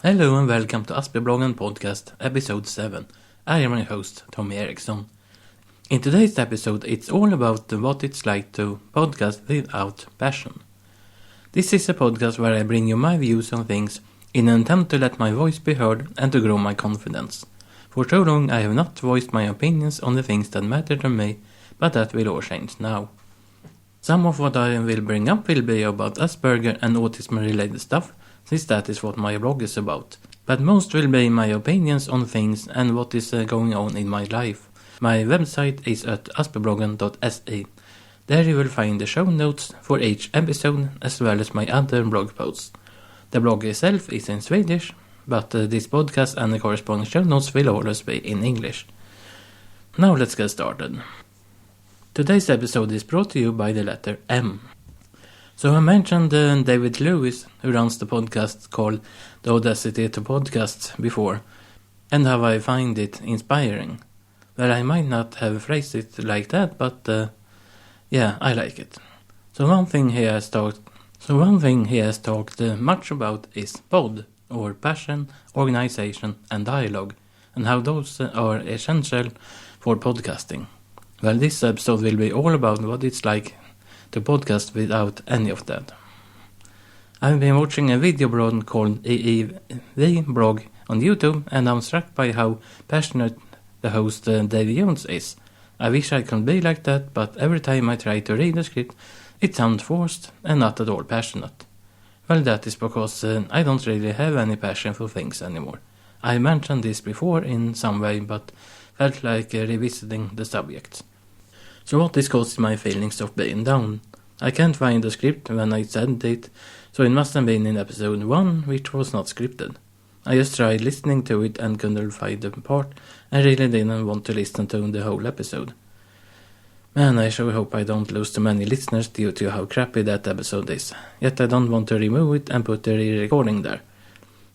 Hello and welcome to Aspiebloggen podcast, episode 7. I am your host, Tommy Eriksson. In today's episode, it's all about what it's like to podcast without passion. This is a podcast where I bring you my views on things in an attempt to let my voice be heard and to grow my confidence. For so long, I have not voiced my opinions on the things that matter to me, but that will all change now. Some of what I will bring up will be about Asperger and autism-related stuff, since that is what my blog is about. But most will be my opinions on things and what is going on in my life. My website is at aspiebloggen.se. There you will find the show notes for each episode as well as my other blog posts. The blog itself is in Swedish, but this podcast and the corresponding show notes will always be in English. Now let's get started. Today's episode is brought to you by the letter M. So I mentioned David Lewis, who runs the podcast called The Audacity to Podcast before, and how I find it inspiring. Well, I might not have phrased it like that, but I like it. So one thing he has talked much about is pod, or passion, organization, and dialogue, and how those are essential for podcasting. Well, this episode will be all about what it's like to podcast without any of that. I've been watching a video blog called Aspiebloggen on YouTube, and I'm struck by how passionate the host Dave Jones is. I wish I could be like that, but every time I try to read the script, it sounds forced and not at all passionate. Well, that is because I don't really have any passion for things anymore. I mentioned this before in some way, but felt like revisiting the subject. So what is causing my feelings of being down? I can't find the script when I said it, so it must have been in episode 1, which was not scripted. I just tried listening to it and couldn't find the part, and really didn't want to listen to the whole episode. Man, I sure hope I don't lose too many listeners due to how crappy that episode is. Yet I don't want to remove it and put the re-recording there.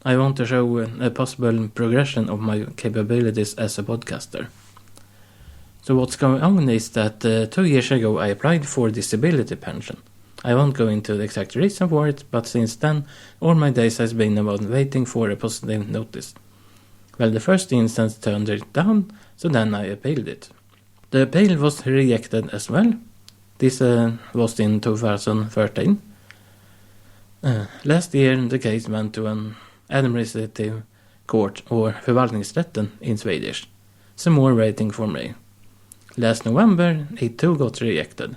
I want to show a possible progression of my capabilities as a podcaster. So what's going on is that 2 years ago I applied for disability pension. I won't go into the exact reason for it, but since then all my days has been about waiting for a positive notice. Well, the first instance turned it down, so then I appealed it. The appeal was rejected as well. This was in 2013. Last year the case went to an administrative court, or förvaltningsrätten in Swedish. Some more waiting for me. Last November, it too got rejected.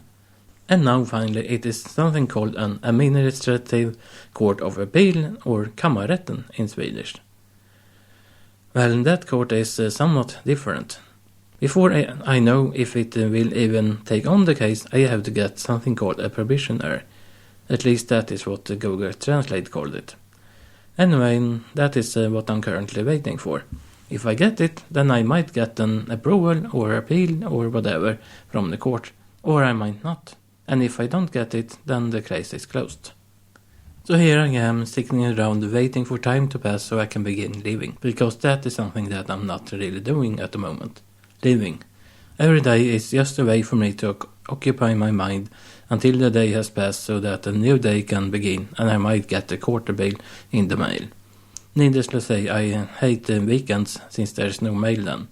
And now finally it is something called an administrative court of appeal, or kammarrätten in Swedish. Well, that court is somewhat different. Before I know if it will even take on the case, I have to get something called a probationer. At least that is what Google Translate called it. Anyway, that is what I'm currently waiting for. If I get it, then I might get an approval or appeal or whatever from the court, or I might not. And if I don't get it, then the case is closed. So here I am, sitting around waiting for time to pass so I can begin living, because that is something that I'm not really doing at the moment. Living. Every day is just a way for me to occupy my mind until the day has passed so that a new day can begin and I might get a court appeal in the mail. Needless to say, I hate the weekends since there is no mail then.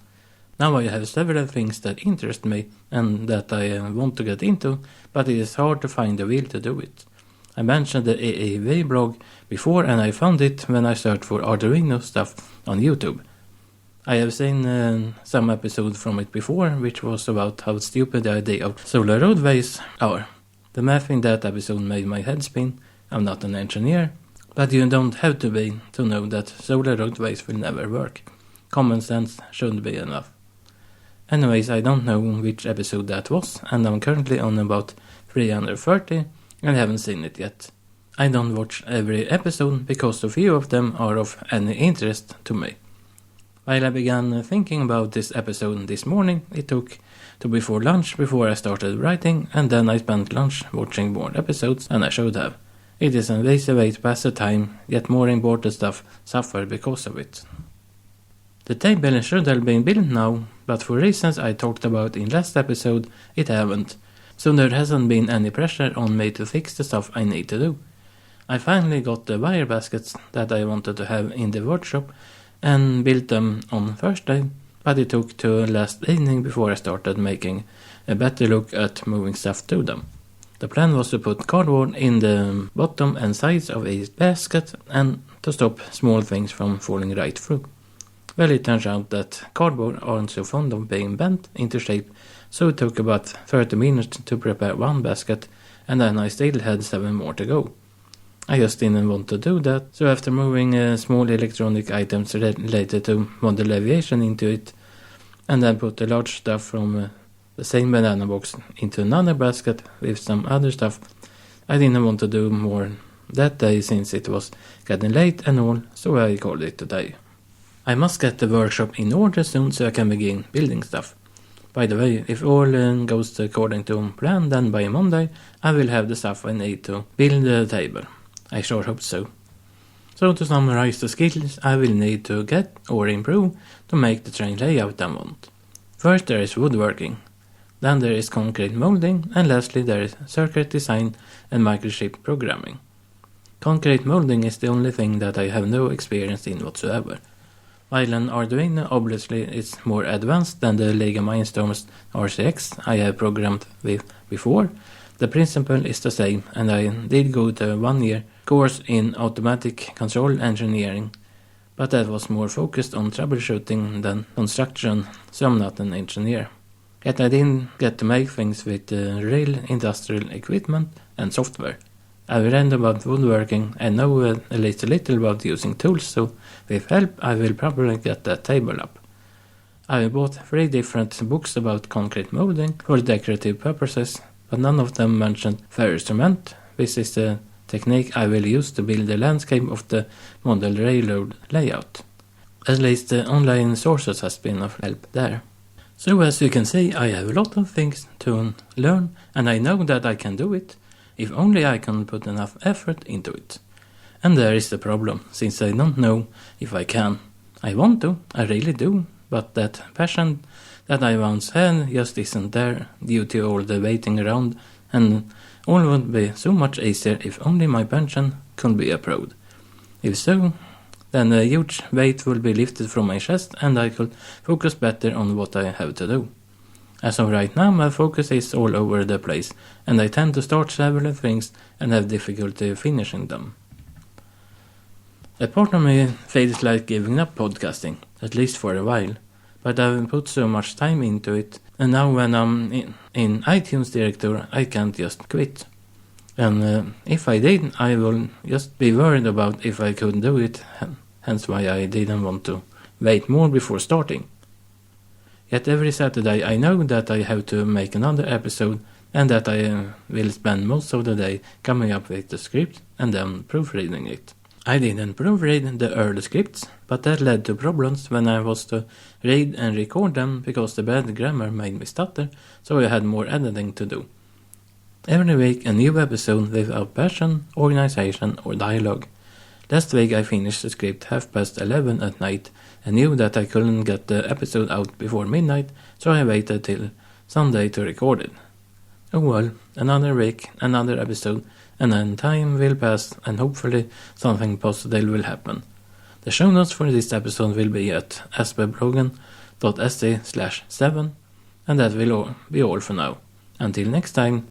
Now I have several things that interest me and that I want to get into, but it is hard to find the will to do it. I mentioned the AAV blog before, and I found it when I searched for Arduino stuff on YouTube. I have seen some episodes from it before, which was about how stupid the idea of solar roadways are. The math in that episode made my head spin. I'm not an engineer, but you don't have to be to know that solar roadways will never work. Common sense should be enough. Anyways, I don't know which episode that was, and I'm currently on about 330 and haven't seen it yet. I don't watch every episode because a few of them are of any interest to me. While I began thinking about this episode this morning, it took to before lunch before I started writing, and then I spent lunch watching more episodes than I should have. It is an lazy way to pass the time, yet more important stuff suffer because of it. The table should have been built now, but for reasons I talked about in last episode, it haven't, so there hasn't been any pressure on me to fix the stuff I need to do. I finally got the wire baskets that I wanted to have in the workshop and built them on Thursday, but it took to last evening before I started making a better look at moving stuff to them. The plan was to put cardboard in the bottom and sides of a basket and to stop small things from falling right through. Well, it turns out that cardboard aren't so fond of being bent into shape, so it took about 30 minutes to prepare one basket, and then I still had 7 more to go. I just didn't want to do that, so after moving small electronic items related to model aviation into it, and then put the large stuff from the same banana box into another basket with some other stuff, I didn't want to do more that day since it was getting late and all, so I called it a day. I must get the workshop in order soon so I can begin building stuff. By the way, if all goes according to plan, then by Monday I will have the stuff I need to build the table. I sure hope so. So to summarize the skills I will need to get or improve to make the train layout I want. First there is woodworking, then there is concrete molding, and lastly there is circuit design and microchip programming. Concrete molding is the only thing that I have no experience in whatsoever. While an Arduino obviously is more advanced than the Lego Mindstorms RCX I have programmed with before, the principle is the same, and I did go to a 1-year course in automatic control engineering, but that was more focused on troubleshooting than construction, so I'm not an engineer. Yet I didn't get to make things with real industrial equipment and software. I've read about woodworking and know at least a little about using tools, so with help I will probably get that table up. I bought 3 different books about concrete molding for decorative purposes, but none of them mentioned ferrous cement. This is the technique I will use to build the landscape of the model railroad layout. At least the online sources has been of help there. So as you can see, I have a lot of things to learn, and I know that I can do it, if only I can put enough effort into it. And there is the problem, since I don't know if I can. I want to, I really do, but that passion that I once had just isn't there due to all the waiting around, and all would be so much easier if only my pension could be approved. If so, then a huge weight will be lifted from my chest and I could focus better on what I have to do. As of right now, my focus is all over the place, and I tend to start several things and have difficulty finishing them. A part of me feels like giving up podcasting, at least for a while, but I've put so much time into it, and now when I'm in iTunes directory, I can't just quit. And if I did, I will just be worried about if I could do it, hence why I didn't want to wait more before starting. Yet every Saturday I know that I have to make another episode, and that I will spend most of the day coming up with the script and then proofreading it. I didn't proofread the early scripts, but that led to problems when I was to read and record them because the bad grammar made me stutter, so I had more editing to do. Every week a new episode without passion, organization or dialogue. Last week I finished the script 11:30 at night and knew that I couldn't get the episode out before midnight, so I waited till Sunday to record it. Oh well, another week, another episode, and then time will pass and hopefully something positive will happen. The show notes for this episode will be at aspiebloggen.se/7, and that will be all for now. Until next time.